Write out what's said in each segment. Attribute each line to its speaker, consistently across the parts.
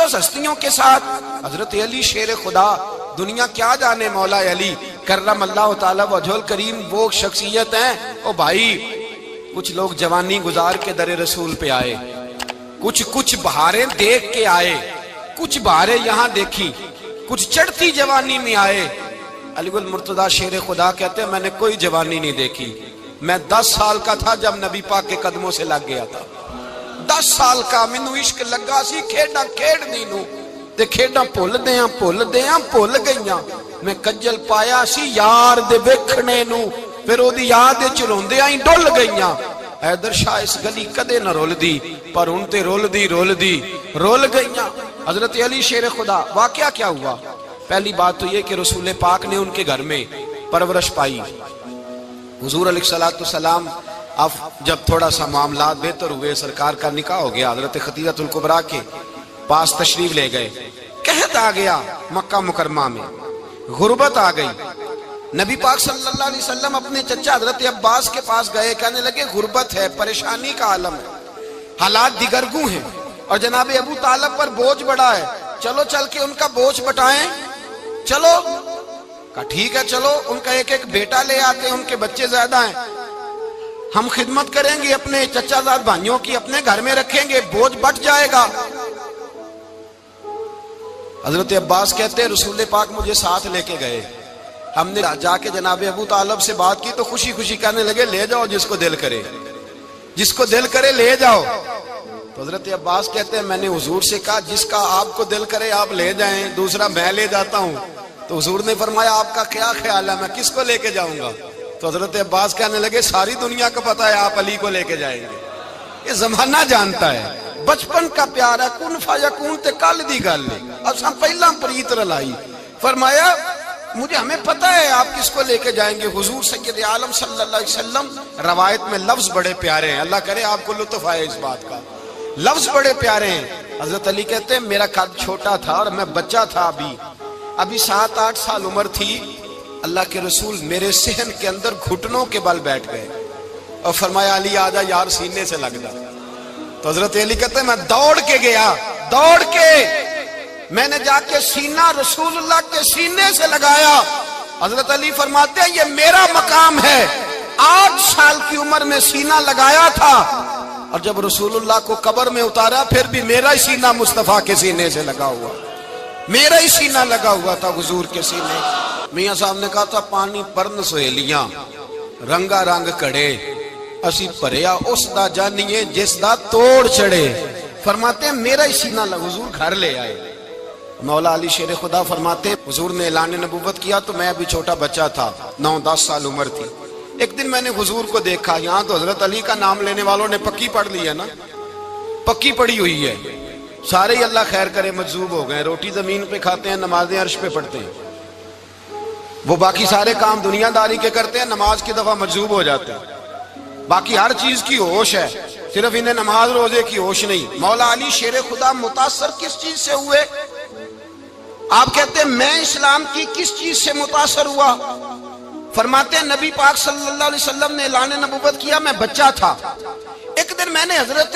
Speaker 1: مقدس ہستیوں کے ساتھ حضرت علی شیر خدا، دنیا کیا جانے مولا علی کرم اللہ تعالی وجہ الکریم وہ شخصیت ہیں۔ او بھائی کچھ لوگ جوانی گزار کے در رسول پہ آئے، کچھ بہاریں دیکھ کے آئے، کچھ بہاریں یہاں دیکھی، کچھ چڑھتی جوانی میں آئے۔ علی گل مرتضیٰ شیر خدا کہتے ہیں میں نے کوئی جوانی نہیں دیکھی، میں 10 سال کا تھا جب نبی پاک کے قدموں سے لگ گیا تھا، 10 سال کا مینوں عشق لگا سی، کھیڈاں کھیڈنی نو تے کھیڈاں بھول گئیاں، میں کجل پایا سی یار دے ویکھنے نو، پھر او دی یاد وچ روندیاں ہی ڈل گئیاں۔ حیدر شاہ اس گلی کدے نہ رول دی، پر ان تے رول گئیاں۔ حضرت علی شیر خدا، واقعہ کیا ہوا؟ پہلی بات تو یہ کہ رسول پاک نے ان کے گھر میں پرورش پائی۔ حضور علیہ السلام اب جب تھوڑا سا معاملات بہتر ہوئے، سرکار کا نکاح ہو گیا، حضرت خدیجہ الکبریٰ کے پاس تشریف لے گئے، قحط آ گیا مکہ مکرمہ میں، غربت آ گئی۔ نبی پاک صلی اللہ علیہ وسلم اپنے چچا حضرت عباس کے پاس گئے، کہنے لگے غربت ہے، پریشانی کا عالم ہے، حالات دیگرگوں ہیں، اور جناب ابو طالب پر بوجھ بڑا ہے، چلو چل کے ان کا بوجھ بٹائیں۔ چلو کہا ٹھیک ہے، چلو ان کا ایک بیٹا لے آتے ہیں، ان کے بچے زیادہ ہیں، ہم خدمت کریں گے اپنے چچا زاد بھائیوں کی، اپنے گھر میں رکھیں گے، بوجھ بٹ جائے گا۔ حضرت عباس کہتے ہیں رسول پاک مجھے ساتھ لے کے گئے، ہم نے جا کے جناب ابو طالب سے بات کی تو خوشی خوشی کہنے لگے لے جاؤ جس کو دل کرے لے جاؤ۔ تو حضرت عباس کہتے ہیں میں نے حضور سے کہا جس کا آپ کو دل کرے آپ لے جائیں، دوسرا میں لے جاتا ہوں۔ تو حضور نے فرمایا آپ کا کیا خیال ہے، میں کس کو لے کے جاؤں گا؟ تو حضرت عباس کہنے لگے ساری دنیا کو پتا ہے آپ علی کو لے کے جائیں گے، یہ زمانہ جانتا ہے، بچپن کا پیار ہے، کن فیکون تے کل دی گل ہے، اساں پہلا پریت رلائی۔ فرمایا مجھے ہمیں پتہ ہے آپ کس کو لے کے جائیں گے، حضور سید عالم صلی اللہ علیہ وسلم۔ روایت میں لفظ بڑے پیارے ہیں، اللہ کرے آپ کو لطف آئے اس بات کا، لفظ بڑے پیارے ہیں۔ حضرت علی کہتے ہیں میرا قد چھوٹا تھا اور میں بچہ تھا، ابھی 7-8 سال عمر تھی، اللہ کے رسول میرے صحن کے اندر گھٹنوں کے بل بیٹھ گئے اور فرمایا علی آجا یار سینے سے لگ جا۔ تو حضرت علی کہتے ہیں میں دوڑ کے گیا، میں نے جا کے سینہ رسول اللہ کے سینے سے لگایا۔ حضرت علی فرماتے ہیں یہ میرا مقام ہے، 8 سال کی عمر میں سینہ لگایا تھا، اور جب رسول اللہ کو قبر میں اتارا پھر بھی میرا ہی سینہ مصطفیٰ کے سینے سے لگا ہوا، میرا ہی سینہ لگا ہوا تھا حضور کے سینے۔ میاں صاحب نے کہا تھا پانی پرن سہیلیاں رنگا رنگ کڑے، اسی پریا اس دا جانیے جس دا توڑ چڑے۔ فرماتے ہیں میرا ہی سینہ لگا، حضور گھر لے آئے۔ مولا علی شیر خدا فرماتے ہیں حضور نے اعلان نبوت کیا تو میں ابھی چھوٹا بچہ تھا، 9-10 سال عمر تھی۔ ایک دن میں نے حضور کو دیکھا، یہاں تو حضرت علی کا نام لینے والوں نے پکی پڑھ لی ہے نا، پکی پڑھی ہوئی ہے، سارے ہی اللہ خیر کرے مجذوب ہو گئے، روٹی زمین پہ کھاتے ہیں، نمازیں عرش پہ پڑھتے ہیں، وہ باقی سارے کام دنیا داری کے کرتے ہیں، نماز کی دفعہ مجذوب ہو جاتے ہیں، باقی ہر چیز کی ہوش ہے، صرف انہیں نماز روزے کی ہوش نہیں۔ مولا علی شیر خدا متاثر کس چیز سے ہوئے؟ آپ کہتے ہیں میں اسلام کی کس چیز سے متاثر ہوا؟ فرماتے ہیں نبی پاک صلی اللہ علیہ وسلم نے اعلان نبوت کیا، میں بچہ تھا، ایک دن میں نے حضرت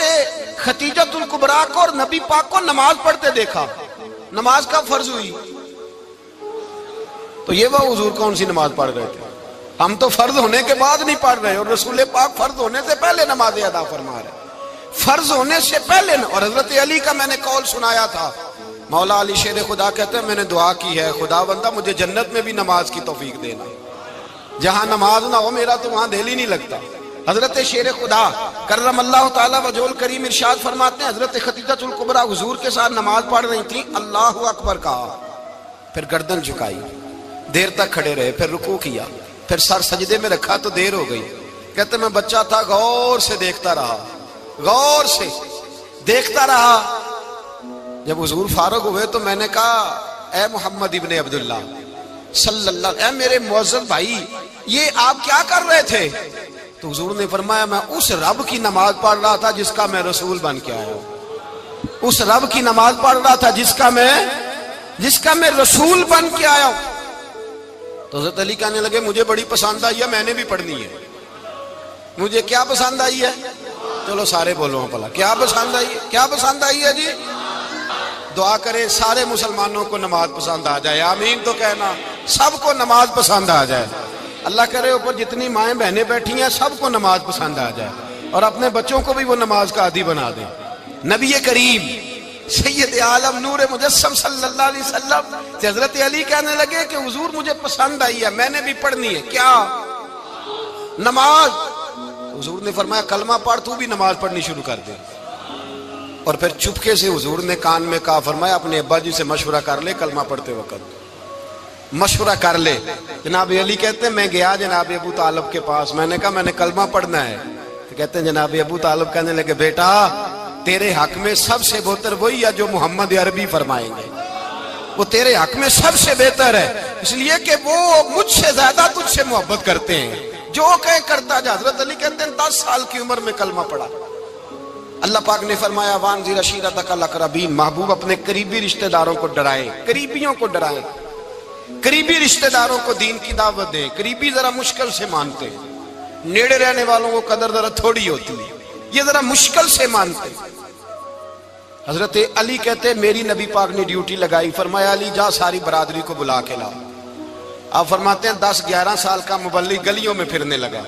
Speaker 1: خدیجہ الکبریٰ کو اور نبی پاک کو نماز پڑھتے دیکھا۔ نماز کب فرض ہوئی؟ تو یہ وہ حضور کون سی نماز پڑھ رہے تھے؟ ہم تو فرض ہونے کے بعد نہیں پڑھ رہے، اور رسول پاک فرض ہونے سے پہلے نماز ادا فرما رہے، فرض ہونے سے پہلے۔ اور حضرت علی کا میں نے قول سنایا تھا، مولا علی شیر خدا کہتے ہیں میں نے دعا کی ہے خدا بندہ مجھے جنت میں بھی نماز کی توفیق دینا، جہاں نماز نہ ہو میرا تو وہاں دل ہی نہیں لگتا۔ حضرت شیر خدا کرم اللہ تعالیٰ وجہ الکریم ارشاد فرماتے ہیں حضرت خدیجہ الکبریٰ حضور کے ساتھ نماز پڑھ رہی تھیں، اللہ اکبر کہا، پھر گردن جھکائی، دیر تک کھڑے رہے، پھر رکوع کیا، پھر سر سجدے میں رکھا تو دیر ہو گئی۔ کہتے میں بچہ تھا، غور سے دیکھتا رہا، غور سے دیکھتا رہا۔ جب حضور فارغ ہوئے تو میں نے کہا اے محمد ابن عبداللہ صلی اللہ، اے میرے معزز بھائی یہ آپ کیا کر رہے تھے؟ تو حضور نے فرمایا میں اس رب کی نماز پڑھ رہا تھا جس کا میں رسول بن کے آیا ہوں، اس رب کی نماز پڑھ رہا تھا جس کا میں رسول بن کے آیا ہوں۔ تو حضرت علی کہنے لگے مجھے بڑی پسند آئی ہے، میں نے بھی پڑھنی ہے۔ مجھے کیا پسند آئی ہے؟ چلو سارے بولو پلا، کیا پسند آئی ہے؟ کیا پسند آئی ہے جی؟ دعا کرے سارے مسلمانوں کو نماز پسند آ جائے، آمین تو کہنا، سب کو نماز پسند آ جائے۔ اللہ کرے اوپر جتنی مائیں بہنیں بیٹھی ہیں سب کو نماز پسند آ جائے، اور اپنے بچوں کو بھی وہ نماز کا عادی بنا دیں۔ نبی کریم سید عالم نور مجسم صلی اللہ علیہ وسلم سے حضرت علی کہنے لگے کہ حضور مجھے پسند آئی ہے، میں نے بھی پڑھنی ہے، کیا؟ نماز۔ حضور نے فرمایا کلمہ پڑھ، تو بھی نماز پڑھنی شروع کر دے۔ اور پھر چپکے سے حضور نے کان میں کہا، فرمایا اپنے ابا جی سے مشورہ کر لے کلمہ پڑھتے وقت، مشورہ کر لے۔ جناب علی کہتے ہیں میں گیا جناب ابو طالب کے پاس، میں نے کہا میں نے کلمہ پڑھنا ہے، تو کہتے ہیں جناب ابو طالب کہنے لگے بیٹا تیرے حق میں سب سے بہتر وہی ہے جو محمد عربی فرمائیں گے، وہ تیرے حق میں سب سے بہتر ہے، اس لیے کہ وہ مجھ سے زیادہ تجھ سے محبت کرتے ہیں، جو کہیں کرتا جا۔ حضرت علی کہتے ہیں 10 سال کی عمر میں کلمہ پڑھا۔ اللہ پاک نے فرمایا وانذر عشیرتک الاقربین، محبوب اپنے قریبی رشتہ داروں کو ڈرائیں، قریبیوں کو ڈرائیں، قریبی رشتہ داروں کو دین کی دعوت دیں۔ قریبی ذرا مشکل سے مانتے، نیڑے رہنے والوں کو قدر ذرا تھوڑی ہوتی ہے، یہ ذرا مشکل سے مانتے۔ حضرت علی کہتے میری نبی پاک نے ڈیوٹی لگائی، فرمایا علی جا ساری برادری کو بلا کے لا۔ آپ فرماتے ہیں 10-11 سال کا مبلغ گلیوں میں پھرنے لگا،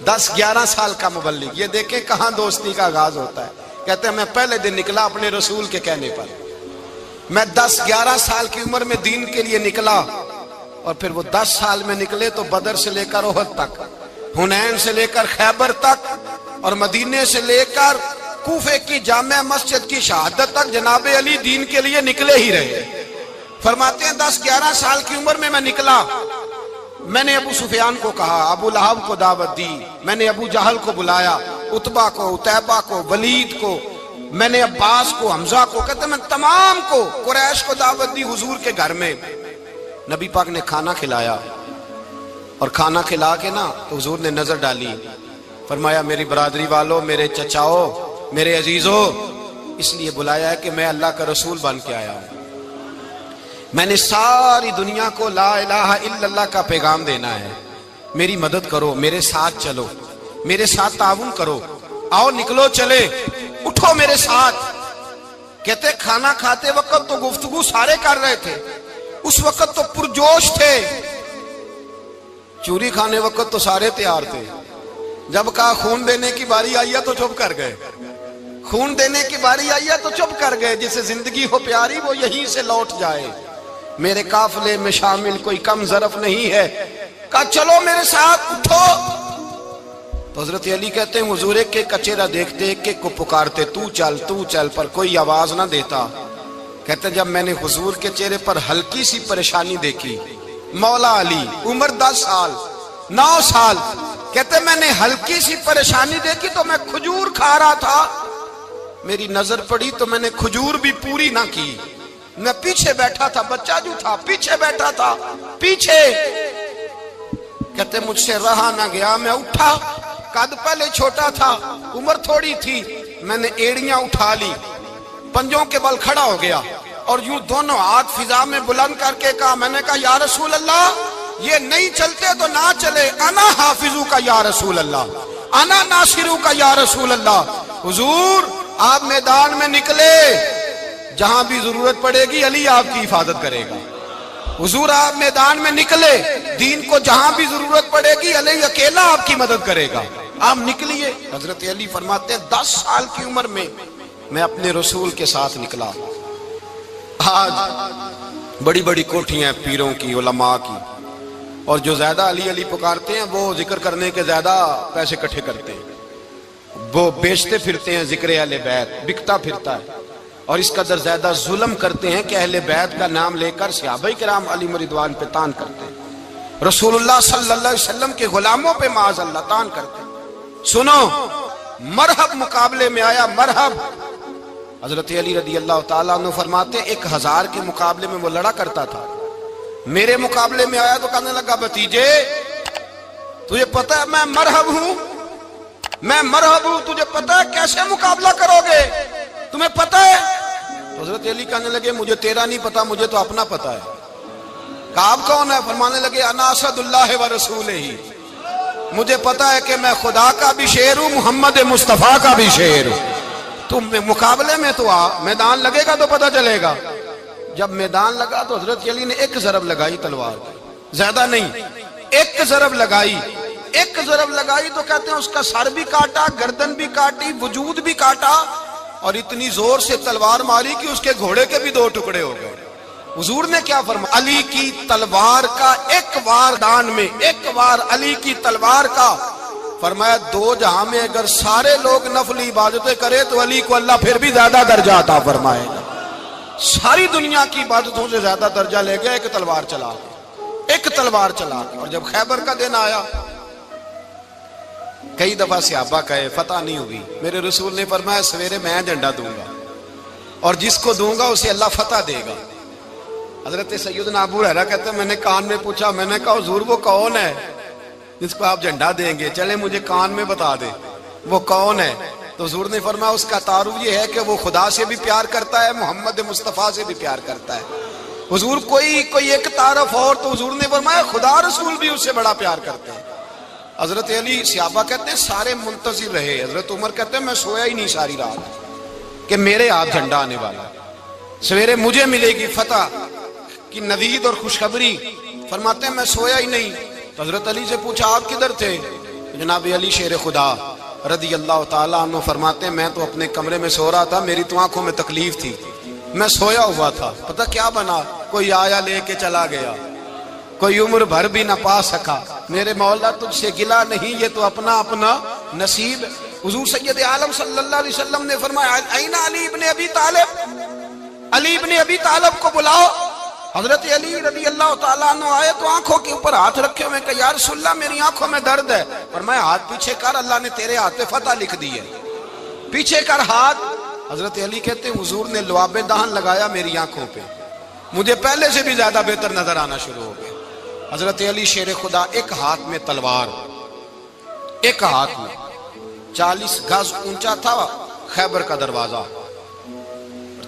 Speaker 1: 10-11 سال کا مبلغ، یہ دیکھیں کہاں دوستی کا آغاز ہوتا ہے۔ کہتے ہیں میں پہلے دن نکلا اپنے رسول کے کہنے پر، میں 10-11 سال کی عمر میں دین کے لیے نکلا، اور پھر وہ 10 سال میں نکلے تو بدر سے لے کر احد تک، حنین سے لے کر خیبر تک، اور مدینے سے لے کر کوفے کی جامع مسجد کی شہادت تک جناب علی دین کے لیے نکلے ہی رہے۔ فرماتے ہیں 10-11 سال کی عمر میں نکلا، میں نے ابو سفیان کو کہا، ابو لہب کو دعوت دی، میں نے ابو جہل کو بلایا، عتبہ کو، عتیبہ کو، ولید کو، میں نے عباس کو، حمزہ کو، کہتے میں تمام کو، قریش کو دعوت دی حضور کے گھر میں۔ نبی پاک نے کھانا کھلایا، اور کھانا کھلا کے نا تو حضور نے نظر ڈالی، فرمایا میری برادری والوں، میرے چچاؤ، میرے عزیزو، اس لیے بلایا ہے کہ میں اللہ کا رسول بن کے آیا ہوں، میں نے ساری دنیا کو لا الہ الا اللہ کا پیغام دینا ہے، میری مدد کرو، میرے ساتھ چلو، میرے ساتھ تعاون کرو، آؤ نکلو چلے، اٹھو میرے ساتھ۔ کہتے کھانا کھاتے وقت تو گفتگو سارے کر رہے تھے، اس وقت تو پرجوش تھے، چوری کھانے وقت تو سارے تیار تھے، جب کہا خون دینے کی باری آئی ہے تو چپ کر گئے، خون دینے کی باری آئی ہے تو چپ کر گئے، جسے زندگی ہو پیاری وہ یہیں سے لوٹ جائے، میرے قافلے میں شامل کوئی کم ظرف نہیں ہے، کہا چلو میرے ساتھ اٹھو۔ تو حضرت علی کہتے ہیں حضور ایک ایک کا چہرہ دیکھتے، ایک ایک کو پکارتے، تو چل، پر کوئی آواز نہ دیتا۔ کہتے ہیں جب میں نے حضور کے چہرے پر ہلکی سی پریشانی دیکھی، مولا علی عمر 10 سال 9 سال، کہتے میں نے ہلکی سی پریشانی دیکھی تو میں کھجور کھا رہا تھا، میری نظر پڑی تو میں نے کھجور بھی پوری نہ کی، میں پیچھے بیٹھا تھا، بچہ جو تھا پیچھے بیٹھا تھا، پیچھے۔ کہتے مجھ سے رہا نہ گیا، میں اٹھا، قد پہلے چھوٹا تھا، عمر تھوڑی تھی، میں نے ایڑیاں اٹھا لی، پنجوں کے بل کھڑا ہو گیا، اور یوں دونوں ہاتھ فضا میں بلند کر کے کہا، میں نے کہا یا رسول اللہ یہ نہیں چلتے تو نہ چلے، انا حافظو کا یا رسول اللہ، انا ناصرو کا یا رسول اللہ۔ حضور آپ میدان میں نکلے، جہاں بھی ضرورت پڑے گی علی آپ کی حفاظت کرے گا۔ حضور آپ میدان میں نکلے، دین کو جہاں بھی ضرورت پڑے گی علی اکیلا آپ کی مدد کرے گا، آپ نکلیے۔ حضرت علی فرماتے ہیں 10 سال کی عمر میں میں اپنے رسول کے ساتھ نکلا۔ آج بڑی بڑی کوٹھیاں پیروں کی، علماء کی، اور جو زیادہ علی علی پکارتے ہیں وہ ذکر کرنے کے زیادہ پیسے اکٹھے کرتے ہیں، وہ بیچتے پھرتے ہیں ذکر اہل بیت، بکتا پھرتا ہے، اور اس قدر زیادہ ظلم کرتے ہیں کہ اہل بیت کا نام لے کر صحابہ کرام علی رضوان پہ تان کرتے ہیں، رسول اللہ صلی اللہ علیہ وسلم کے غلاموں پہ معاذ اللہ تان کرتے ہیں۔ سنو، مرحب مقابلے میں آیا، مرحب۔ حضرت علی رضی اللہ تعالیٰ عنہ فرماتے 1000 کے مقابلے میں وہ لڑا کرتا تھا، میرے مقابلے میں آیا تو کہنے لگا بھتیجے تجھے پتہ ہے میں مرحب ہوں، میں مرحب ہوں، تجھے پتہ ہے کیسے مقابلہ کرو گے، تمہیں پتہ ہے؟ تو حضرت علی کہنے لگے مجھے تیرا نہیں پتا، مجھے تو اپنا پتہ ہے۔ کہا آپ کون ہے؟ فرمانے لگے انا اسد اللہ و رسولہ، مجھے پتا ہے کہ میں خدا کا بھی شیر ہوں، محمد مصطفیٰ کا بھی شیر ہوں۔ تم مقابلے میں تو آ، میدان لگے گا تو پتہ چلے گا۔ جب میدان لگا تو حضرت علی نے ایک ضرب لگائی تلوار کی، زیادہ نہیں، ایک ضرب لگائی۔ ایک ضرب لگائی تو کہتے ہیں اس کا سر بھی کاٹا، گردن بھی کاٹی، وجود بھی کاٹا، اور اتنی زور سے تلوار ماری کہ اس کے گھوڑے کے بھی 2 ٹکڑے ہو گئے۔ حضور نے کیا فرمایا؟ علی کی تلوار کا ایک وار دان میں، ایک وار علی کی تلوار کا، فرمایا 2 جہاں میں اگر سارے لوگ نفلی عبادتیں کرے تو علی کو اللہ پھر بھی زیادہ درجہ عطا فرمائے گا۔ ساری دنیا کی عبادتوں سے زیادہ درجہ لے گیا ایک تلوار چلا کے، ایک تلوار چلا کے۔ اور جب خیبر کا دن آیا، کئی دفعہ صحابہ کہے فتح نہیں ہوئی، میرے رسول نے فرمایا سویرے میں جھنڈا دوں گا اور جس کو دوں گا اسے اللہ فتح دے گا۔ حضرت سیدنا ابو ہریرہ کہتے ہیں میں نے کان میں پوچھا، میں نے کہا حضور وہ کون ہے جس کو آپ جھنڈا دیں گے؟ چلے مجھے کان میں بتا دے وہ کون ہے۔ تو حضور نے فرمایا اس کا تعارف یہ ہے کہ وہ خدا سے بھی پیار کرتا ہے، محمد مصطفیٰ سے بھی پیار کرتا ہے۔ حضور کوئی ایک تعارف اور، تو حضور نے فرمایا خدا رسول بھی اس سے بڑا پیار کرتے ہیں۔ حضرت علی، صحابہ کہتے ہیں سارے منتظر رہے۔ حضرت عمر کہتے ہیں میں سویا ہی نہیں ساری رات کہ میرے ہاتھ جھنڈا آنے والا، سویرے مجھے ملے گی فتح کی نوید اور خوشخبری۔ فرماتے ہیں میں سویا ہی نہیں۔ تو حضرت علی سے پوچھا آپ کدھر تھے؟ جناب علی شیر خدا رضی اللہ تعالیٰ عنہ فرماتے ہیں میں تو اپنے کمرے میں سو رہا تھا، میری تو آنکھوں میں تکلیف تھی، میں سویا ہوا تھا، پتہ کیا بنا، کوئی آیا لے کے چلا گیا، کوئی عمر بھر بھی نہ پا سکا۔ میرے مولا تجھ سے گلا نہیں، یہ تو اپنا اپنا نصیب۔ حضور سید عالم صلی اللہ علیہ وسلم نے فرمایا این علی ابن ابی طالب، علی ابن ابی طالب کو بلاؤ۔ حضرت علی رضی اللہ تعالیٰ عنہ آئے تو آنکھوں کے اوپر ہاتھ رکھے ہوئے کہ یا رسول اللہ میری آنکھوں میں درد ہے۔ فرمایا ہاتھ پیچھے کر، اللہ نے تیرے ہاتھ پہ فتح لکھ دی ہے، پیچھے کر ہاتھ۔ حضرت علی کہتے ہیں حضور نے لعاب دہن لگایا میری آنکھوں پہ، مجھے پہلے سے بھی زیادہ بہتر نظر آنا شروع ہو گیا۔ حضرت علی شیر خدا، ایک ہاتھ میں تلوار، ایک ہاتھ میں 40 گز اونچا تھا خیبر کا دروازہ،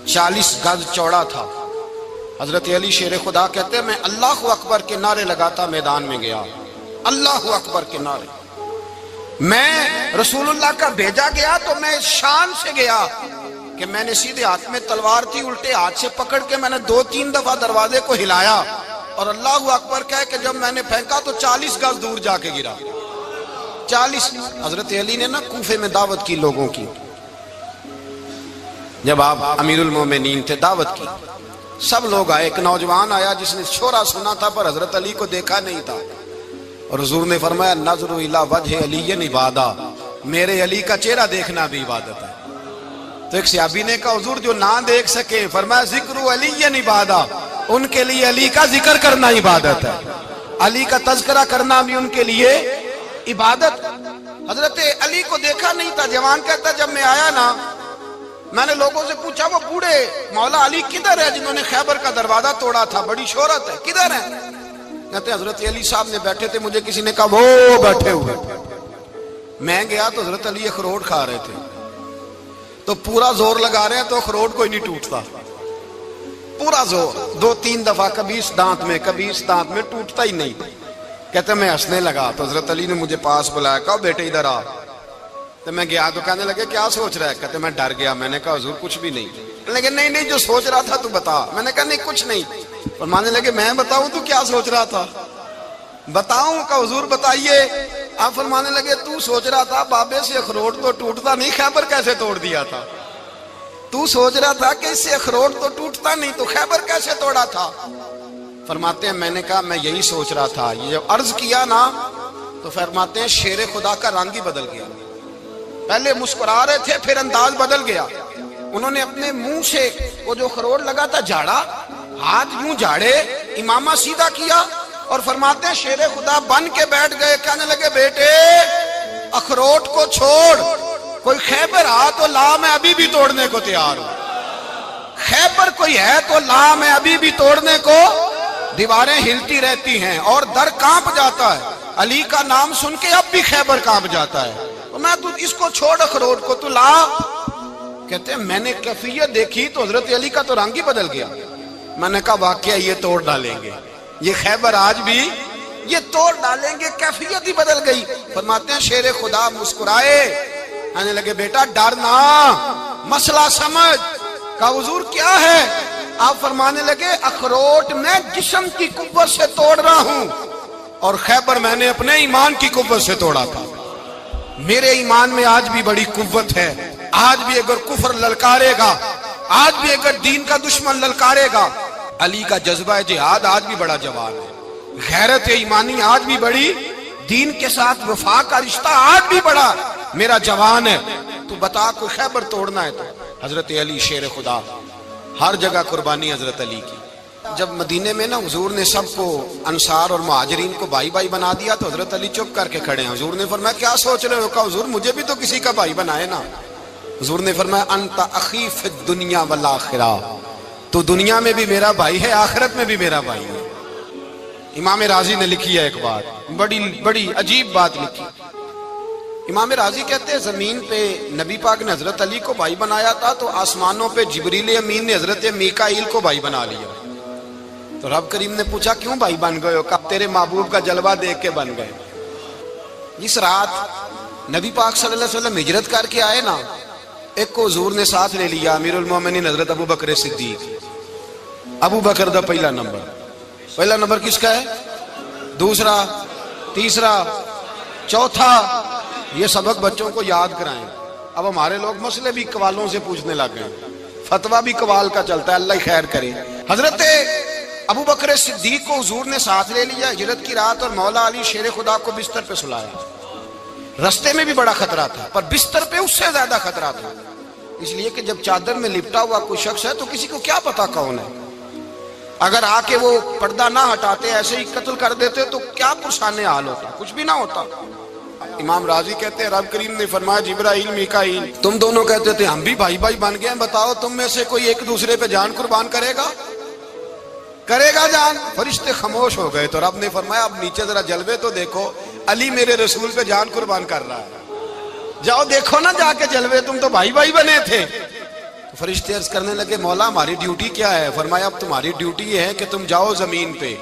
Speaker 1: 40 گز چوڑا تھا۔ حضرت علی شیر خدا کہتے ہیں میں اللہ اکبر کے نعرے لگاتا میدان میں گیا، اللہ اکبر کے نعرے۔ میں رسول اللہ کا بھیجا گیا تو میں شان سے گیا کہ میں نے سیدھے ہاتھ میں تلوار تھی، الٹے ہاتھ سے پکڑ کے میں نے 2-3 دفعہ دروازے کو ہلایا اور اللہ اکبر کہہ کہ جب میں نے پھینکا تو 40 گز دور جا کے گرا، 40۔ حضرت علی نے نا کوفے میں دعوت کی لوگوں کی، جب آپ امیر المومنین تھے، دعوت کی، سب لوگ آئے۔ ایک نوجوان آیا جس نے شورا سنا تھا پر حضرت علی کو دیکھا نہیں تھا، اور حضور نے فرمایا نظر الی وجہ علی عبادہ، میرے علی کا چہرہ دیکھنا بھی عبادت ہے۔ تو ایک صحابی نے کہا حضور جو نہ دیکھ سکے، فرمایا ذکر علی عبادہ، ان کے لیے علی کا ذکر کرنا عبادت ہے، علی کا تذکرہ کرنا بھی ان کے لیے عبادت۔ حضرت علی کو دیکھا نہیں تھا۔ جوان کہتا جب میں آیا نا، میں نے لوگوں سے پوچھا وہ بوڑھے مولا علی کدھر ہے جنہوں نے خیبر کا دروازہ توڑا تھا، بڑی شہرت ہے، کدھر ہے؟ کہتے ہیں حضرت علی صاحب نے بیٹھے تھے، مجھے کسی نے کہا وہ بیٹھے ہوئے۔ میں گیا تو حضرت علی اخروٹ کھا رہے تھے، تو پورا زور لگا رہے ہیں تو اخروٹ کوئی نہیں ٹوٹتا، پورا زور 2-3 دفعہ، کبھی اس دانت میں کبھی اس دانت میں، ٹوٹتا ہی نہیں۔ کہتے میں ہنسنے لگا تو حضرت علی نے مجھے پاس بلایا، کہا بیٹے ادھر آ۔ تو میں گیا تو کہنے لگے کیا سوچ رہا ہے؟ کہتے میں ڈر گیا۔ میں نے کہا حضور کچھ بھی نہیں۔ لیکن نہیں جو سوچ رہا تھا تو بتا۔ میں نے کہا نہیں کچھ نہیں۔ فرمانے لگے میں بتاؤں تو کیا سوچ رہا تھا؟ بتاؤں؟ کہ حضور بتائیے۔ آپ فرمانے لگے تو سوچ رہا تھا بابے سے اخروٹ تو ٹوٹتا نہیں، خیبر کیسے توڑ دیا تھا؟ تو سوچ رہا تھا کہ اس سے اخروٹ تو ٹوٹتا نہیں تو خیبر کیسے توڑا تھا؟ فرماتے ہیں میں نے کہا میں یہی سوچ رہا تھا۔ یہ جب عرض کیا نا تو فرماتے ہیں شیر خدا کا رنگ ہی بدل گیا، پہلے مسکرا رہے تھے پھر انداز بدل گیا۔ انہوں نے اپنے منہ سے وہ جو خروٹ لگا تھا جھاڑا، ہاتھ یوں جھاڑے، امامہ سیدھا کیا اور فرماتے ہیں شیر خدا بن کے بیٹھ گئے۔ کہنے لگے بیٹے اخروٹ کو چھوڑ، کوئی خیبر آ تو لا، میں ابھی بھی توڑنے کو تیار ہوں۔ خیبر کوئی ہے تو لا، میں ابھی بھی توڑنے کو۔ دیواریں ہلتی رہتی ہیں اور در کانپ جاتا ہے، علی کا نام سن کے اب بھی خیبر کانپ جاتا ہے۔ میں تو اس کو چھوڑ اخروٹ کو تو لا۔ کہتے ہیں میں نے کیفیت دیکھی تو حضرت علی کا تو رنگ ہی بدل گیا۔ میں نے کہا واقعہ یہ توڑ ڈالیں گے، یہ خیبر آج بھی یہ توڑ ڈالیں گے، کیفیت ہی بدل گئی۔ فرماتے ہیں شیر خدا مسکرائے، کہنے لگے بیٹا ڈر نہ، مسئلہ سمجھ۔ کہا حضور کیا ہے؟ آپ فرمانے لگے اخروٹ میں جسم کی قوت سے توڑ رہا ہوں اور خیبر میں نے اپنے ایمان کی قوت سے توڑا تھا۔ میرے ایمان میں آج بھی بڑی قوت ہے، آج بھی اگر کفر للکارے گا، آج بھی اگر دین کا دشمن للکارے گا، علی کا جذبہ جہاد آج بھی بڑا جوان ہے، غیرت ایمانی آج بھی بڑی، دین کے ساتھ وفا کا رشتہ آج بھی بڑا میرا جوان ہے۔ تو بتا کوئی خیبر توڑنا ہے تو حضرت علی شیر خدا، ہر جگہ قربانی حضرت علی کی۔ جب مدینے میں نا حضور نے سب کو انصار اور مہاجرین کو بھائی بھائی بنا دیا تو حضرت علی چپ کر کے کھڑے ہیں۔ حضور نے فرمایا کیا سوچ رہے ہو؟ کہا حضور مجھے بھی تو کسی کا بھائی بنائے نا۔ حضور نے فرمایا انت اخی فی الدنیا والآخرہ، تو دنیا میں بھی میرا بھائی ہے، آخرت میں بھی میرا بھائی ہے۔ امام راضی نے لکھی ہے ایک بات، بڑی عجیب بات لکھی۔ امام راضی کہتے ہیں زمین پہ نبی پاک نے حضرت علی کو بھائی بنایا تھا تو آسمانوں پہ جبریل امین نے حضرت میکائیل کو بھائی بنا لیا۔ تو رب کریم نے پوچھا کیوں بھائی بن گئے ہو؟ کہا تیرے محبوب کا جلوہ دیکھ کے بن گئے۔ جس رات نبی پاک صلی اللہ علیہ وسلم ہجرت کر کے آئے نا، ایک کو حضور نے ساتھ لے لیا، امیر المومنین حضرت ابو بکر صدیق۔ ابو بکر دا پہلا نمبر کس کا ہے؟ دوسرا، تیسرا، چوتھا۔ یہ سبق بچوں کو یاد کرائیں۔ اب ہمارے لوگ مسئلے بھی قوالوں سے پوچھنے لگ گئے، فتویٰ بھی قوال کا چلتا ہے، اللہ خیر کرے۔ حضرت ابو بکر صدیق کو حضور نے ساتھ لے لیا ہجرت کی رات، اور مولا علی شیر خدا کو بستر پہ سلایا۔ رستے میں بھی بڑا خطرہ تھا پر بستر پہ اس سے زیادہ خطرہ تھا، اس لیے کہ جب چادر میں لپٹا ہوا کوئی شخص ہے تو کسی کو کیا پتا کون ہے، اگر آ کے وہ پردہ نہ ہٹاتے ایسے ہی قتل کر دیتے تو کیا پرسان حال ہوتا، کچھ بھی نہ ہوتا۔ امام راضی کہتے ہیں رب کریم نے فرمایا جبرائیل میکائیل تم دونوں کہتے تھے ہم بھی بھائی بھائی بن گئے ہیں، بتاؤ تم میں سے کوئی ایک دوسرے پہ جان قربان کرے گا جان؟ فرشتے خاموش ہو گئے تو رب نے فرمایا اب نیچے ذرا جلوے تو دیکھو، علی میرے رسول پہ جان قربان کر رہا ہے، جاؤ دیکھو نا جا کے جلوے، تم تو بھائی بھائی بنے تھے۔ فرشتے عرض کرنے لگے مولا ہماری ڈیوٹی کیا ہے؟ فرمایا اب تمہاری ڈیوٹی یہ ہے کہ تم جاؤ زمین پہ،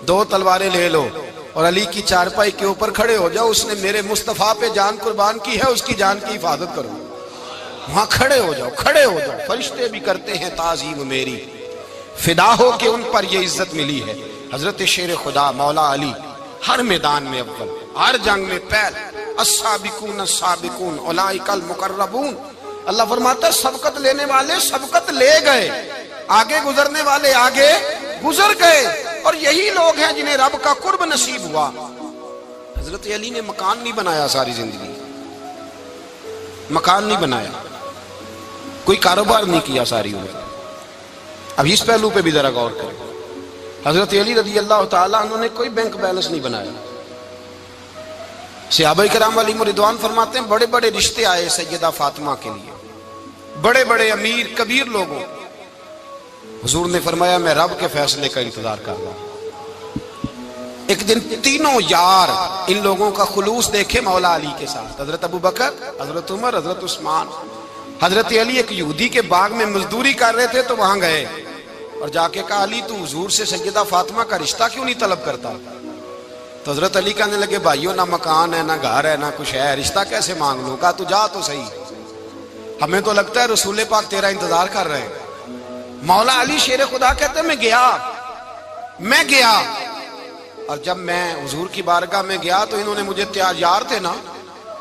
Speaker 1: دو تلواریں لے لو اور علی کی چارپائی کے اوپر کھڑے ہو جاؤ، اس نے میرے مصطفیٰ پہ جان قربان کی ہے، اس کی جان کی حفاظت کرو۔ وہاں کھڑے ہو جاؤ۔ فرشتے بھی کرتے ہیں تعظیم میری، فدا ہو کہ ان پر یہ عزت ملی ہے۔ حضرت شیر خدا مولا علی ہر میدان میں اول، ہر جنگ میں پہل، السابقون السابقون اولئک المقربون۔ اللہ فرماتا ہے سبقت لینے والے سبقت لے گئے، آگے گزرنے والے آگے گزر گئے، اور یہی لوگ ہیں جنہیں رب کا قرب نصیب ہوا۔ حضرت علی نے مکان نہیں بنایا، ساری زندگی مکان نہیں بنایا، کوئی کاروبار نہیں کیا ساری عمر۔ اب اس پہلو پہ بھی ذرا غور کریں، حضرت علی رضی اللہ تعالیٰ انہوں نے کوئی بینک بیلنس نہیں بنایا۔ صحابہ کرام علیہم رضوان فرماتے ہیں بڑے بڑے رشتے آئے سیدہ فاطمہ کے لیے، بڑے بڑے امیر کبیر لوگوں، حضور نے فرمایا میں رب کے فیصلے کا انتظار کر رہا ہوں۔ ایک دن تینوں یار ان لوگوں کا خلوص دیکھے مولا علی کے ساتھ، حضرت ابو بکر، حضرت عمر، حضرت عثمان۔ حضرت علی ایک یہودی کے باغ میں مزدوری کر رہے تھے تو وہاں گئے اور جا کے کہا علی تو حضور سے سیدہ فاطمہ کا رشتہ کیوں نہیں طلب کرتا؟ تو حضرت علی کہنے لگے بھائیو نہ مکان ہے نہ گھر ہے نہ کچھ ہے، رشتہ کیسے مانگ لوں؟ کہا تو جا تو صحیح، ہمیں تو لگتا ہے رسول پاک تیرا انتظار کر رہے ہیں۔ مولا علی شیر خدا کہتے ہیں میں گیا اور جب میں حضور کی بارگاہ میں گیا تو انہوں نے مجھے یار تھے نا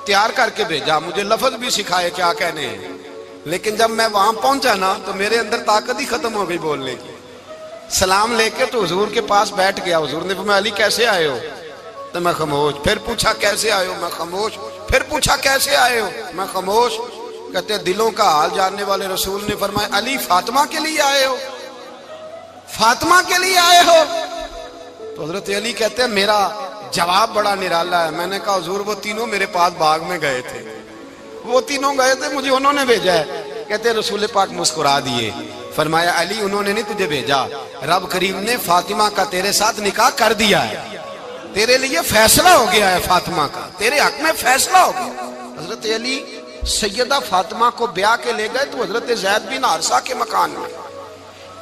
Speaker 1: تیار کر کے بھیجا، مجھے لفظ بھی سکھائے کیا کہنے ہیں، لیکن جب میں وہاں پہنچا نا تو میرے اندر طاقت ہی ختم ہو گئی بولنے کی۔ سلام لے کے تو حضور کے پاس بیٹھ گیا، حضور نے فرمایا علی کیسے آئے ہو؟ تو میں خاموش، پھر پوچھا کیسے آئے ہو؟ میں خاموش، پھر پوچھا کیسے آئے ہو؟ میں خاموش۔ کہتے ہیں دلوں کا حال جاننے والے رسول نے فرمایا علی فاطمہ کے لیے آئے ہو؟ فاطمہ کے لیے آئے ہو؟ تو حضرت علی کہتے ہیں میرا جواب بڑا نرالا ہے۔ میں نے کہا حضور وہ تینوں میرے پاس باغ میں گئے تھے، وہ تینوں گئے تھے، مجھے انہوں نے بھیجا ہے۔ کہتے ہیں رسول پاک مسکرا دیے، فرمایا علی انہوں نے نہیں تجھے بھیجا، رب کریم نے فاطمہ کا تیرے ساتھ نکاح کر دیا ہے، تیرے لیے فیصلہ ہو گیا ہے، فاطمہ کا تیرے حق میں فیصلہ ہو گیا۔ حضرت علی سیدہ فاطمہ کو بیاہ کے لے گئے تو حضرت زید بن حارثہ کے مکان میں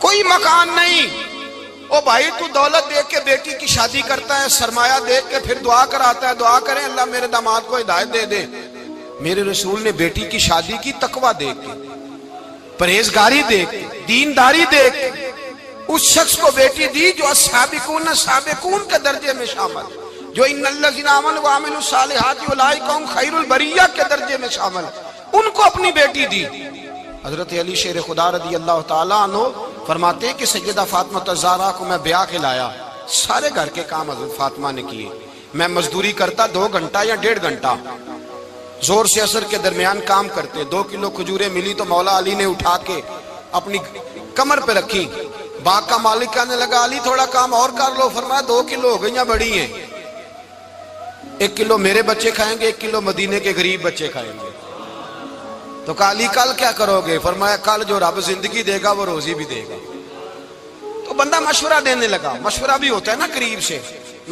Speaker 1: کوئی مکان نہیں۔ او بھائی تو دولت دیکھ کے بیٹی کی شادی کرتا ہے، سرمایہ دیکھ کے پھر دعا کراتا ہے، دعا کریں اللہ میرے داماد کو ہدایت دے دے۔ میرے رسول نے بیٹی کی شادی کی تقویٰ دیکھ کے، پرہیزگاری دیکھ، دینداری دیکھ اس شخص کو بیٹی دی جو السابقون سابقون کے درجے میں شامل، جو ان الذین آمنوا وعملوا الصالحات اولئک هم خیر البریہ کے درجے میں شامل، ان کو اپنی بیٹی دی۔ حضرت علی شیر خدا رضی اللہ تعالیٰ عنہ فرماتے ہیں کہ سیدہ فاطمہ الزہرا کو میں بیاہ کے لایا، سارے گھر کے کام حضرت فاطمہ نے کیے، میں مزدوری کرتا 2 گھنٹہ یا 1.5 گھنٹہ، زور سے عصر کے درمیان کام کرتے، 2 کلو کھجوریں ملی تو مولا علی نے اٹھا کے اپنی کمر پہ رکھی، باغ کا مالک کہنے لگا علی تھوڑا کام اور کر لو، فرمایا 2 کلو ہو گئیں بڑی ہیں، 1 کلو میرے بچے کھائیں گے، 1 کلو مدینے کے غریب بچے کھائیں گے۔ تو کہا علی کل کیا کرو گے؟ فرمایا کل جو رب زندگی دے گا وہ روزی بھی دے گا۔ تو بندہ مشورہ دینے لگا، مشورہ بھی ہوتا ہے نا قریب سے،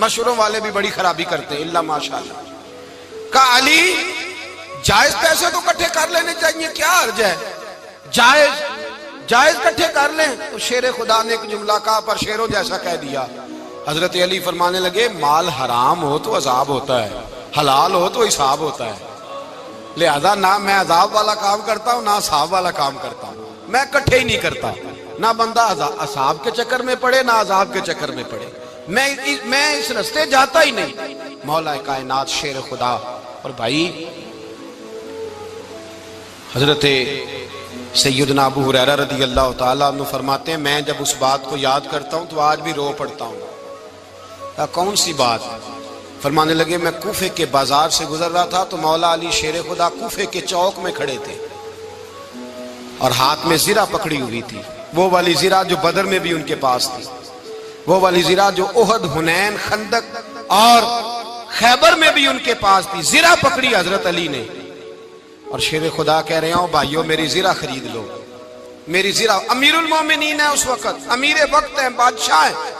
Speaker 1: مشوروں والے بھی بڑی خرابی کرتے ہیں، اللہ ماشاءاللہ۔ کہا علی جائز پیسے تو کٹھے کر لینے چاہیے، کیا حرج ہے، جائز کٹھے کر لیں۔ تو شیر خدا نے ایک جملہ کہا پر شیروں جیسا کہہ دیا۔ حضرت علی فرمانے لگے مال حرام ہو تو عذاب ہوتا ہے، حلال ہو تو حساب ہوتا ہے، لہذا نہ میں عذاب والا کام کرتا ہوں نہ حساب والا کام کرتا ہوں، میں کٹھے ہی نہیں کرتا، نہ بندہ عذاب کے چکر میں پڑے نہ عذاب کے چکر میں پڑے، میں اس رستے جاتا ہی نہیں۔ مولا کائنات شیر خدا۔ اور بھائی حضرت سیدنا ابو ہریرہ رضی اللہ تعالیٰ عنہ فرماتے ہیں میں جب اس بات کو یاد کرتا ہوں تو آج بھی رو پڑتا ہوں۔ کون سی بات؟ فرمانے لگے میں کوفے کے بازار سے گزر رہا تھا تو مولا علی شیر خدا کوفے کے چوک میں کھڑے تھے اور ہاتھ میں زرہ پکڑی ہوئی تھی، وہ والی زرہ جو بدر میں بھی ان کے پاس تھی، وہ والی زرہ جو احد، حنین، خندق اور خیبر میں بھی ان کے پاس تھی، زرہ پکڑی حضرت علی نے اور شیر خدا کہہ رہے ہوں بھائیو میری زرہ خرید لو، میری زرہ۔ امیر المومنین ہے اس وقت، امیر وقت ہے، بادشاہ ہے،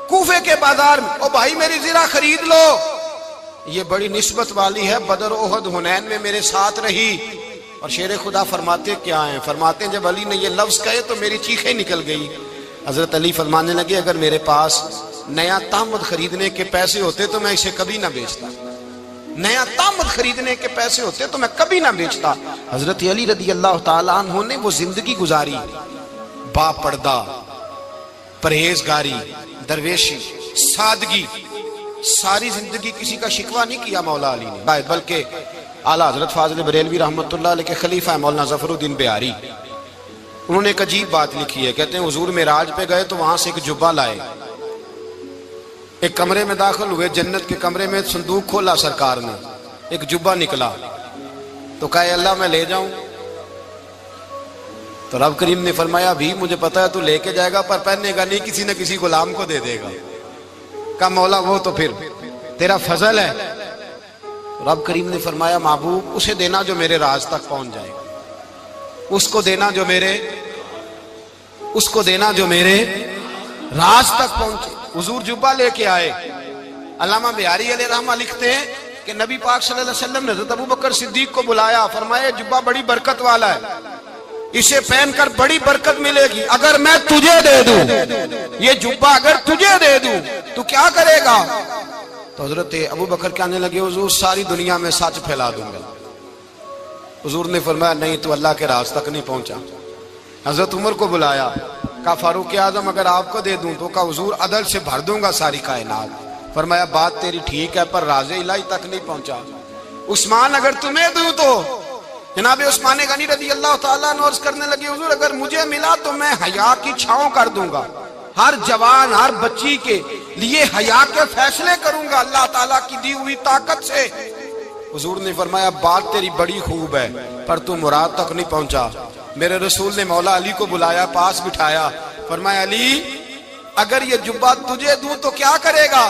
Speaker 1: کوفے کے بازار میں، او بھائی میری زرہ خرید لو، یہ بڑی نسبت والی ہے، بدر، احد، حنین میں میرے ساتھ رہی۔ اور شیر خدا فرماتے کیا ہیں؟ فرماتے ہیں جب علی نے یہ لفظ کہے تو میری چیخیں نکل گئی۔ حضرت علی فرمانے لگے اگر میرے پاس نیا تامد خریدنے کے پیسے ہوتے تو میں اسے کبھی نہ بیچتا، نیا تامد خریدنے کے پیسے ہوتے تو میں کبھی نہ بیچتا۔ حضرت علی رضی اللہ تعالیٰ عنہ نے وہ زندگی گزاری، با پردہ، پرہیزگاری، درویشی، سادگی، ساری زندگی کسی کا شکوہ نہیں کیا مولا علی نے، بلکہ اعلیٰ حضرت فاضل بریلوی رحمت اللہ علیہ کے خلیفہ مولانا ظفر الدین بہاری، انہوں نے ایک عجیب بات لکھی ہے، کہتے ہیں حضور معراج پہ گئے تو وہاں سے ایک جبہ لائے، ایک کمرے میں داخل ہوئے، جنت کے کمرے میں صندوق کھولا سرکار نے، ایک جبہ نکلا تو کہا اللہ میں لے جاؤں؟ تو رب کریم نے فرمایا بھی مجھے پتا ہے تو لے کے جائے گا پر پہننے گا نہیں، کسی نہ کسی غلام کو دے دے گا۔ کہا مولا وہ تو پھر تیرا فضل ہے۔ رب کریم نے فرمایا محبوب اسے دینا جو میرے راز تک پہنچ جائے، اس کو دینا جو میرے راز تک پہنچے۔ حضور جبہ لے کے آئے۔ علامہ بہاری علیہ رحمہ لکھتے ہیں کہ نبی پاک صلی اللہ علیہ وسلم نے حضرت ابوبکر صدیق کو بلایا، فرمایا جبہ بڑی برکت والا ہے، اسے پہن کر بڑی برکت ملے گی، اگر میں تجھے دے دوں، یہ جبہ اگر تجھے دے دوں تو کیا کرے گا؟ تو حضرت ابوبکر کہنے لگے حضور ساری دنیا میں سچ پھیلا دوں گا۔ حضور نے فرمایا نہیں تو اللہ کے راز تک نہیں پہنچا۔ حضرت عمر کو بلایا، کہا فاروق اعظم اگر آپ کو دے دوں تو کہا حضور عدل سے بھر دوں گا ساری کائنات۔ فرمایا بات تیری ٹھیک ہے پر راز الہی تک نہیں پہنچا۔ عثمان اگر تمہیں دوں تو جناب عثمان غنی رضی اللہ تعالیٰ عنہ عرض کرنے لگے حضور اگر مجھے ملا تو میں حیا کی چھاؤں کر دوں گا، ہر جوان ہر بچی کے لیے حیا کے فیصلے کروں گا اللہ تعالیٰ کی دی ہوئی طاقت سے۔ حضور نے فرمایا بات تیری بڑی خوب ہے پر تو مراد تک نہیں پہنچا۔ میرے رسول نے مولا علی کو بلایا، پاس بٹھایا، فرمایا علی اگر یہ جبہ تجھے دوں تو کیا کرے گا؟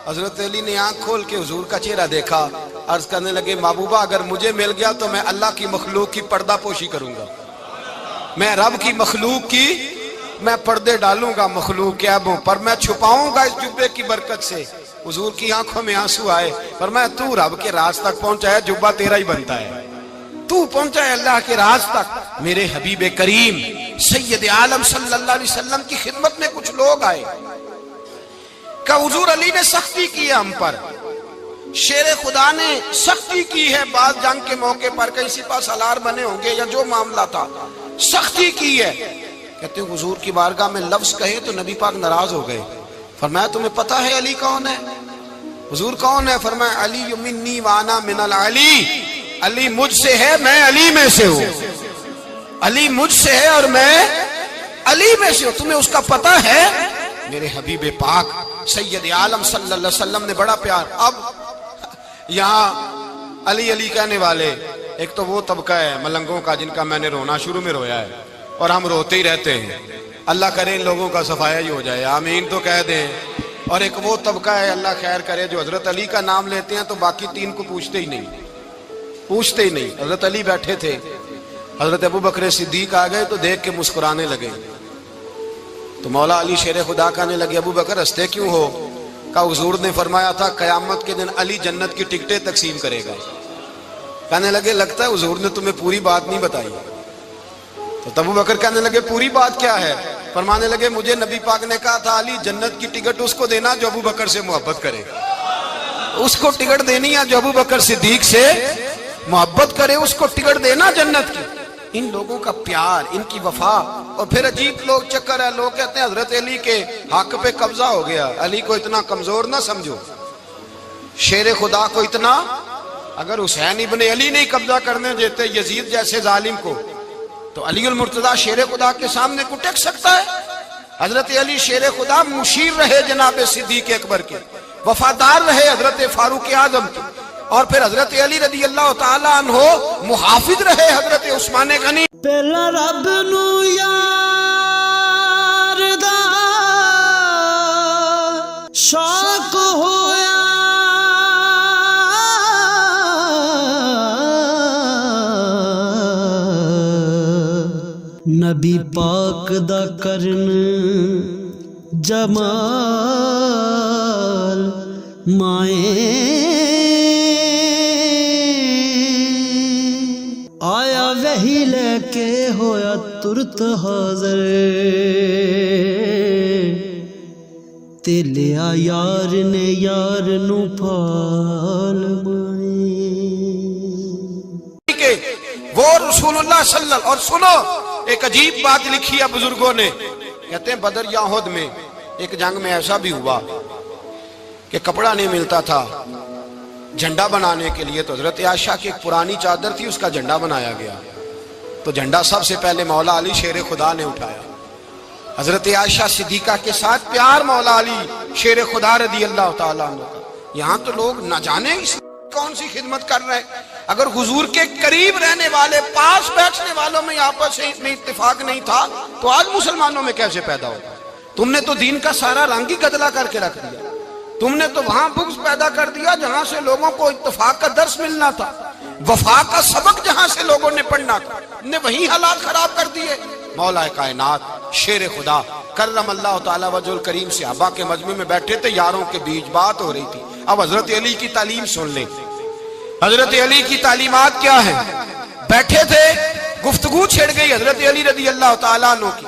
Speaker 1: حضرت علی نے آنکھ کھول کے حضور کا چہرہ دیکھا، عرض کرنے لگے محبوبہ اگر مجھے مل گیا تو میں اللہ کی مخلوق کی پردہ پوشی کروں گا، میں رب کی مخلوق کی میں پردے ڈالوں گا مخلوق کے عیبوں پر، میں چھپاؤں گا اس جبے کی برکت سے۔ حضور کی آنکھوں میں آنسو آئے، فرمایا تو رب کے راز تک پہنچا ہے، جبہ تیرا ہی بنتا ہے، تو پہنچا ہے اللہ کے راز تک۔ میرے حبیب کریم سید عالم صلی اللہ علیہ وسلم کی خدمت میں کچھ لوگ آئے کہ حضور علی نے سختی کی ہے ہم پر، شیر خدا نے سختی کی ہے، بعض جنگ کے موقع پر کہیں سپہ سالار بنے ہوں گے یا جو معاملہ تھا، سختی کی ہے. کہتے ہیں حضور کی بارگاہ میں لفظ کہے تو نبی پاک ناراض ہو گئے. فرمایا تمہیں پتہ ہے علی کون ہے؟ حضور کون ہے؟ فرمایا علی منی وانا من العلی، علی مجھ سے ہے، میں علی میں سے ہوں. علی مجھ سے ہے اور میں علی میں سے ہوں. تمہیں اس کا پتہ ہے؟ میرے حبیب پاک سید عالم صلی اللہ علیہ وسلم نے بڑا پیار. اب یہاں علی علی کہنے والے ایک تو وہ طبقہ ہے ملنگوں کا جن کا میں نے رونا شروع میں رویا ہے اور ہم روتے ہی رہتے ہیں. اللہ کرے ان لوگوں کا صفایا ہی ہو جائے، آمین تو کہہ دیں. اور ایک وہ طبقہ ہے اللہ خیر کرے جو حضرت علی کا نام لیتے ہیں تو باقی تین کو پوچھتے ہی نہیں. حضرت علی بیٹھے تھے، حضرت ابو بکر صدیق آ گئے تو دیکھ کے مسکرانے لگے. تو مولا علی شیر خدا کہنے لگے ابو بکر ہنستے کیوں ہو؟ کہا حضور نے فرمایا تھا قیامت کے دن علی جنت کی ٹکٹیں تقسیم کرے گا. کہنے لگے لگتا ہے حضور نے تمہیں پوری بات نہیں بتائی. تو ابو بکر کہنے لگے پوری بات کیا ہے؟ فرمانے لگے مجھے نبی پاک نے کہا تھا علی جنت کی ٹکٹ اس کو دینا جو ابو بکر سے محبت کرے. اس کو ٹکٹ دینی ہے جو ابو بکر صدیق سے محبت کرے، اس کو ٹکٹ دینا جنت کی. ان لوگوں کا پیار، ان کی وفا. اور پھر عجیب لوگ چکر ہے، لوگ کہتے ہیں حضرت علی کے حق پہ قبضہ ہو گیا. علی کو اتنا کمزور نہ سمجھو، شیر خدا کو اتنا. اگر حسین ابن علی نہیں قبضہ کرنے دیتے یزید جیسے ظالم کو تو علی المرتضیٰ شیر خدا کے سامنے کو ٹک سکتا ہے؟ حضرت علی شیر خدا مشیر رہے جناب صدیق اکبر کے، وفادار رہے حضرت فاروق اعظم کے، اور پھر حضرت علی رضی اللہ تعالیٰ عنہ محافظ رہے حضرت عثمان غنی.
Speaker 2: پہلا رب نو یار دا شوق ہویا، نبی پاک دا کرن جمال مائیں آیا وہی لے کے ہویا ترت حاضر، تے لیا یار نے یار نو پھال مائیں.
Speaker 1: وہ رسول اللہ صلی اللہ. اور سنو ایک عجیب بات لکھی ہے بزرگوں نے، کہتے ہیں بدر یا احد میں ایک جنگ میں ایسا بھی ہوا کہ کپڑا نہیں ملتا تھا جھنڈا بنانے کے لیے. تو حضرت عائشہ کی ایک پرانی چادر تھی، اس کا جھنڈا بنایا گیا. تو جھنڈا سب سے پہلے مولا علی شیر خدا نے اٹھایا. حضرت عائشہ صدیقہ کے ساتھ پیار مولا علی شیر خدا رضی اللہ تعالیٰ عنہ کا. یہاں تو لوگ نہ جانے اس کون سی خدمت کر رہے ہیں. اگر حضور کے قریب رہنے والے پاس بیٹھنے والوں میں آپس میں اتفاق نہیں تھا تو آج مسلمانوں میں کیسے پیدا ہوگا؟ تم نے تو دین کا سارا رنگ ہی گدلا کر کے رکھ دیا. تم نے تو وہاں بغض پیدا کر دیا جہاں سے لوگوں کو اتفاق کا درس ملنا تھا، وفا کا سبق جہاں سے لوگوں نے پڑھنا تھا، نے وہی حالات خراب کر دیے. مولا کائنات شیر خدا کرم اللہ تعالیٰ وجہ الکریم صحابہ کے مجمع میں بیٹھے تھے، یاروں کے بیچ بات ہو رہی تھی. اب حضرت علی کی تعلیم سن لیں. حضرت علی کی تعلیمات کیا ہیں؟ بیٹھے تھے، گفتگو چھڑ گئی حضرت علی رضی اللہ تعالیٰ عنہ کی.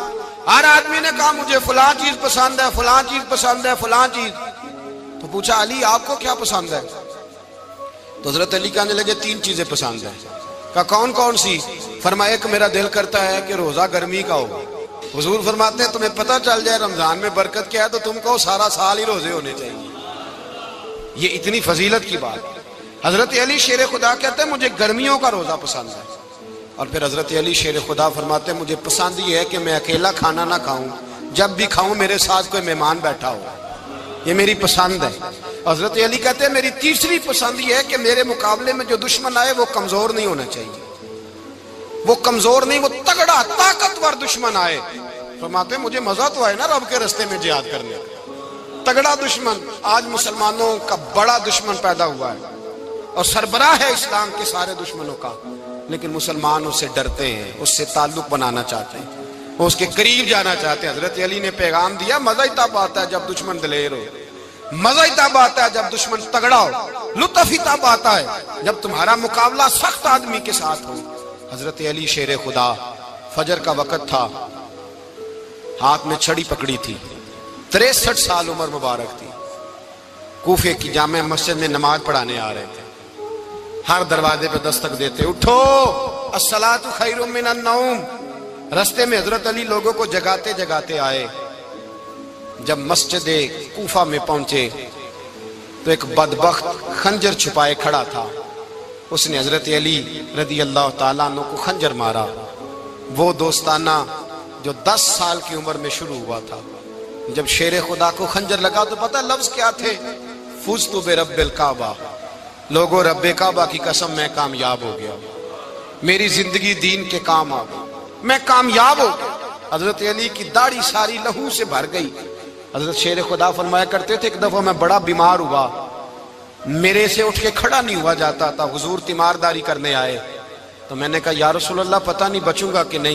Speaker 1: ہر آدمی نے کہا مجھے فلاں چیز پسند ہے، فلاں چیز پسند ہے، فلاں چیز. تو پوچھا علی آپ کو کیا پسند ہے؟ تو حضرت علی کہنے لگے تین چیزیں پسند ہیں. کہا کون کون سی؟ فرمایا ایک میرا دل کرتا ہے کہ روزہ گرمی کا ہو. حضور فرماتے ہیں تمہیں پتہ چل جائے رمضان میں برکت کیا ہے تو تم کو سارا سال ہی روزے ہونے چاہیے. یہ اتنی فضیلت کی بات. حضرت علی شیر خدا کہتے ہیں مجھے گرمیوں کا روزہ پسند ہے. اور پھر حضرت علی شیر خدا فرماتے ہیں مجھے پسند یہ ہے کہ میں اکیلا کھانا نہ کھاؤں، جب بھی کھاؤں میرے ساتھ کوئی مہمان بیٹھا ہو. یہ میری پسند ہے. حضرت علی کہتے ہیں میری تیسری پسند یہ ہے کہ میرے مقابلے میں جو دشمن آئے وہ کمزور نہیں ہونا چاہیے. وہ کمزور نہیں، وہ تگڑا طاقتور دشمن آئے. فرماتے ہیں مجھے مزہ تو آئے نا رب کے رستے میں جہاد کرنے. تگڑا دشمن. آج مسلمانوں کا بڑا دشمن پیدا ہوا ہے اور سربراہ ہے اسلام کے سارے دشمنوں کا، لیکن مسلمان اس سے ڈرتے ہیں، اس سے تعلق بنانا چاہتے ہیں، وہ اس کے قریب جانا چاہتے ہیں. حضرت علی نے پیغام دیا مزہ ہی تب آتا ہے جب دشمن دلیر ہو، مزہ ہی تب آتا ہے جب دشمن تگڑا ہو، لطف ہی تب آتا ہے جب تمہارا مقابلہ سخت آدمی کے ساتھ ہو. حضرت علی شیر خدا فجر کا وقت تھا، ہاتھ میں چھڑی پکڑی تھی، 63 سال عمر مبارک تھی. کوفے کی جامع مسجد میں نماز پڑھانے آ رہے تھے. ہر دروازے پہ دستک دیتے اٹھو الصلاۃ خیر من النوم، رستے میں حضرت علی لوگوں کو جگاتے جگاتے آئے. جب مسجد کوفہ میں پہنچے تو ایک بدبخت خنجر چھپائے کھڑا تھا. اس نے حضرت علی رضی اللہ تعالیٰ عنہ کو خنجر مارا. وہ دوستانہ جو 10 سال کی عمر میں شروع ہوا تھا. جب شیر خدا کو خنجر لگا تو پتہ لفظ کیا تھے؟ فزت برب الکعبہ. لوگوں رب کعبہ کی قسم میں کامیاب ہو گیا, میری زندگی دین کے کام آ گئی, میں کامیاب ہو گیا. حضرت علی کی داڑھی ساری لہو سے بھر گئی. حضرت شیر خدا فرمایا کرتے تھے ایک دفعہ میں بڑا بیمار ہوا, میرے سے اٹھ کے کھڑا نہیں ہوا جاتا تھا. حضور تیمارداری کرنے آئے تو میں نے کہا یا رسول اللہ پتہ نہیں بچوں گا کہ نہیں.